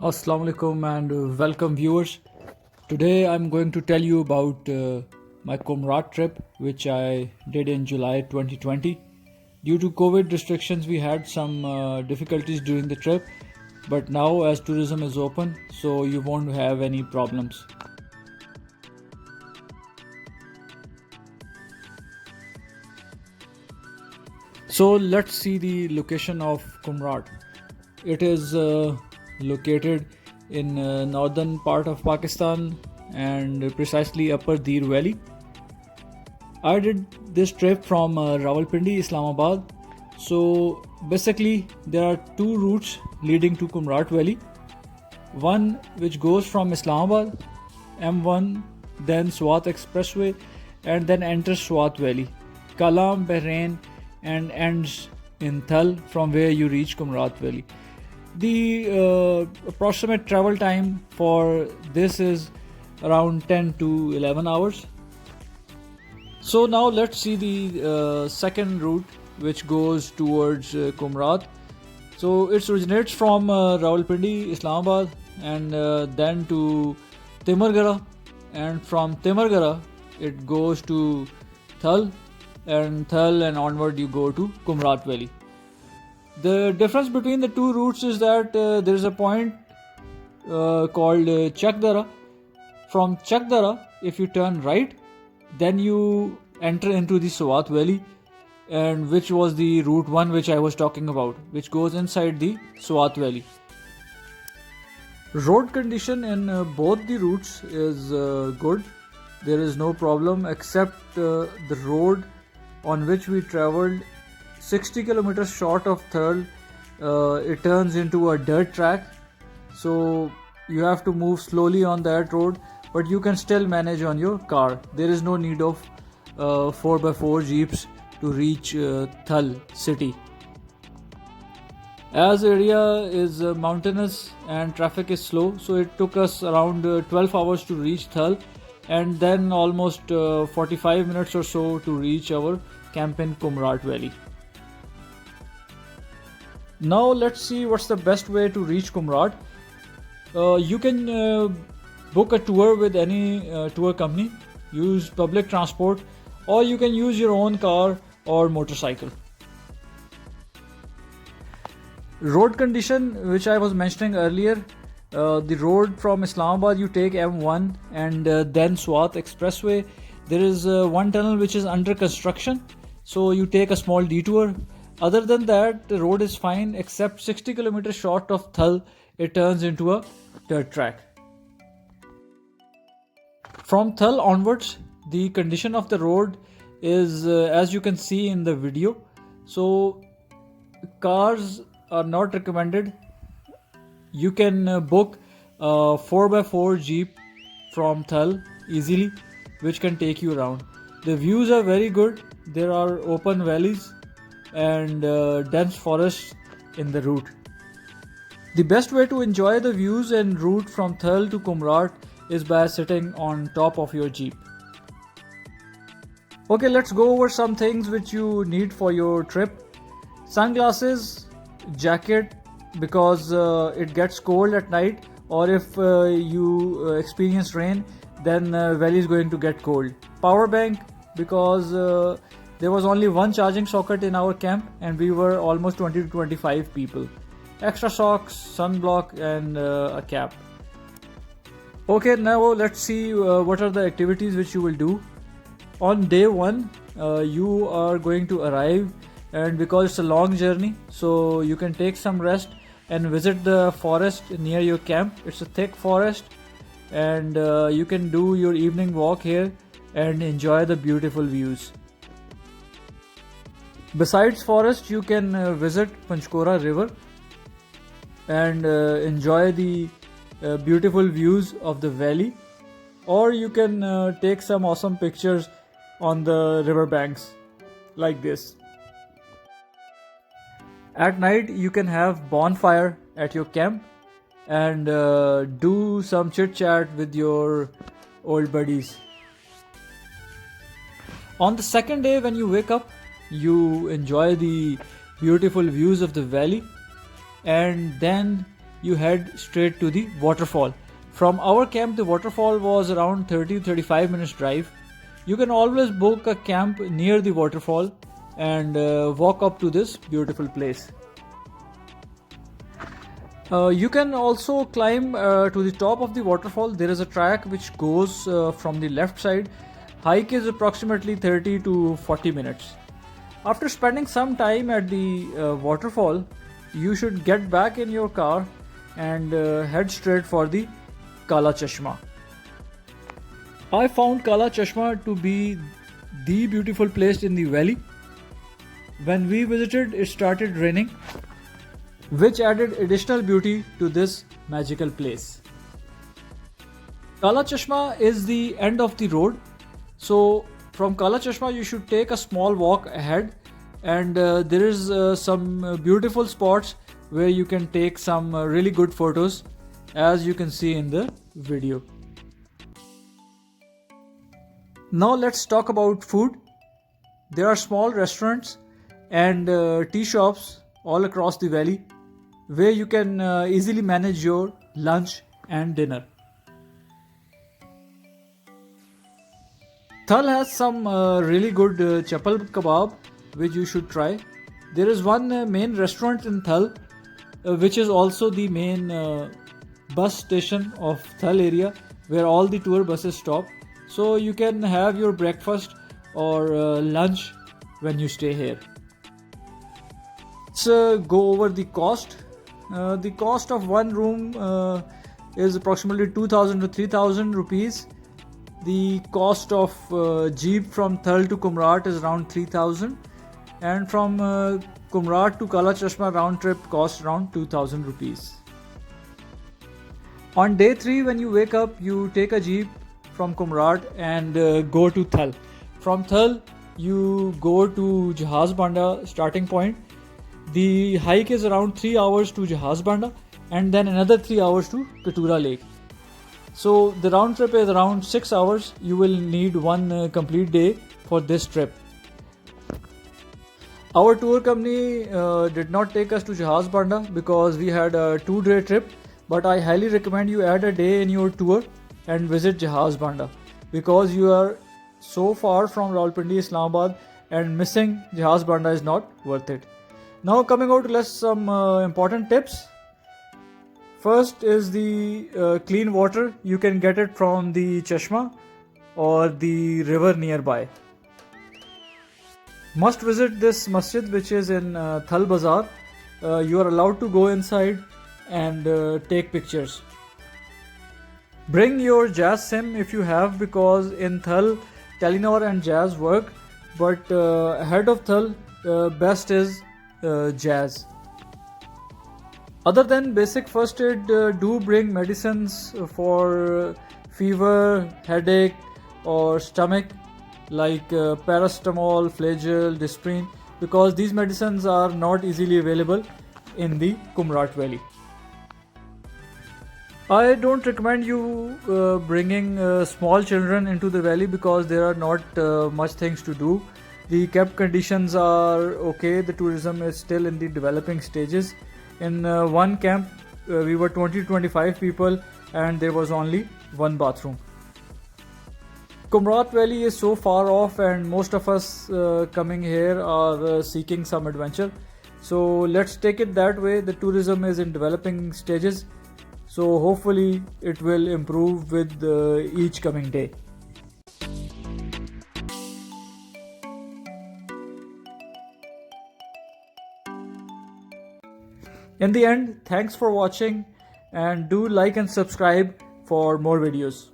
Assalamu alaikum and welcome viewers. Today I'm going to tell you about my Kumrat trip which I did in July 2020. Due to COVID restrictions we had some difficulties during the trip, but now as tourism is open so you won't have any problems. So let's see the location of Kumrat. It is located in northern part of Pakistan and precisely upper Dir Valley. I did this trip from Rawalpindi, Islamabad. So basically there are two routes leading to Kumrat Valley. One which goes from Islamabad, M1, then Swat Expressway, and then enters Swat Valley, Kalam, Bahrain, and ends in Thal, from where you reach Kumrat Valley. The approximate travel time for this is around 10 to 11 hours. So now let's see the second route which goes towards Kumrat. So it originates from Rawalpindi, Islamabad, and then to Timargara, and from Timargara it goes to Thal, and Thal and onward you go to Kumrat Valley. The difference between the two routes is that there is a point called Chakdara. From Chakdara, if you turn right, then you enter into the Swat Valley, and which was the route 1 which I was talking about, which goes inside the Swat Valley. Road condition in both the routes is good. There is no problem except the road on which we traveled 60 kilometers short of Thurl. It turns into a dirt track, so you have to move slowly on that road, but you can still manage on your car. There is no need of 4x4 jeeps to reach Thal city. As area is mountainous and traffic is slow, so it took us around 12 hours to reach Thal, and then almost 45 minutes or so to reach our camp in Kumrat Valley. Now let's see what's the best way to reach Kumrat. You can book a tour with any tour company, use public transport, or you can use your own car or motorcycle. Road condition which I was mentioning earlier, the road from Islamabad you take M1 and then Swat Expressway. There is one tunnel which is under construction, so you take a small detour. Other than that, the road is fine except 60 kilometers short of Thal, it turns into a dirt track. From Thal onwards, the condition of the road is as you can see in the video. So cars are not recommended. You can book a 4x4 jeep from Thal easily, which can take you around. The views are very good. There are open valleys and dense forests in the route. The best way to enjoy the views and route from Thal to Kumrat is by sitting on top of your jeep. Okay, let's go over some things which you need for your trip. Sunglasses, jacket, because it gets cold at night, or if you experience rain, then valley is going to get cold. Power bank, because there was only one charging socket in our camp and we were almost 20 to 25 people. Extra socks, sunblock, and a cap. Okay, now let's see what are the activities which you will do. On day 1, you are going to arrive, and because it's a long journey, so you can take some rest and visit the forest near your camp. It's a thick forest, and you can do your evening walk here and enjoy the beautiful views. Besides forest, you can visit Panchkora river and enjoy the beautiful views of the valley, or you can take some awesome pictures on the river banks like this. At night you can have bonfire at your camp and do some chit chat with your old buddies. On the second day, when you wake up, you enjoy the beautiful views of the valley, and then you head straight to the waterfall. From our camp, the waterfall was around 30-35 minutes drive. You can always book a camp near the waterfall and walk up to this beautiful place. You can also climb to the top of the waterfall. There is a track which goes from the left side. Hike is approximately 30 to 40 minutes. After spending some time at the waterfall, you should get back in your car and head straight for the Kala Chashma. I found Kala Chashma to be the beautiful place in the valley. When we visited, it started raining, which added additional beauty to this magical place. Kala Chashma is the end of the road. So from Kala Chashma you should take a small walk ahead, and there is some beautiful spots where you can take some really good photos, as you can see in the video. Now let's talk about food. There are small restaurants and tea shops all across the valley where you can easily manage your lunch and dinner. Thal has some really good chapal kebab which you should try. There is one main restaurant in Thal which is also the main bus station of Thal area where all the tour buses stop. So you can have your breakfast or lunch when you stay here. Let's go over the cost. The cost of one room is approximately 2000 to 3000 rupees. The cost of jeep from Thal to Kumrat is around 3000, and from Kumrat to Kala Chashma round trip costs around 2000 rupees. On day 3, when you wake up, you take a jeep from Kumrat and go to Thal. From Thal you go to Jahaz Banda starting point. The hike is around 3 hours to Jahaz Banda and then another 3 hours to Katura Lake. So the round trip is around 6 hours. You will need one complete day for this trip. Our tour company did not take us to Jahaz Banda because we had a 2-day trip, but I highly recommend you add a day in your tour and visit Jahaz Banda because you are so far from Rawalpindi, Islamabad, and missing Jahaz Banda is not worth it. Now coming out to some important tips. First is the clean water. You can get it from the Chashma or the river nearby. Must visit this masjid which is in Thal Bazaar. You are allowed to go inside and take pictures. Bring your Jazz SIM if you have, because in Thal Telenor and Jazz work, but ahead of Thal best is Jazz. Other than basic first aid, do bring medicines for fever, headache or stomach like paracetamol, Flagyl, Disprin, because these medicines are not easily available in the Kumrat Valley. I don't recommend you bringing small children into the valley because there are not much things to do. The camp conditions are okay. The tourism is still in the developing stages. In one camp, we were 20-25 people and there was only one bathroom. Kumrat Valley is so far off and most of us coming here are seeking some adventure. So let's take it that way. The tourism is in developing stages. So hopefully it will improve with each coming day. In the end, thanks for watching and do like and subscribe for more videos.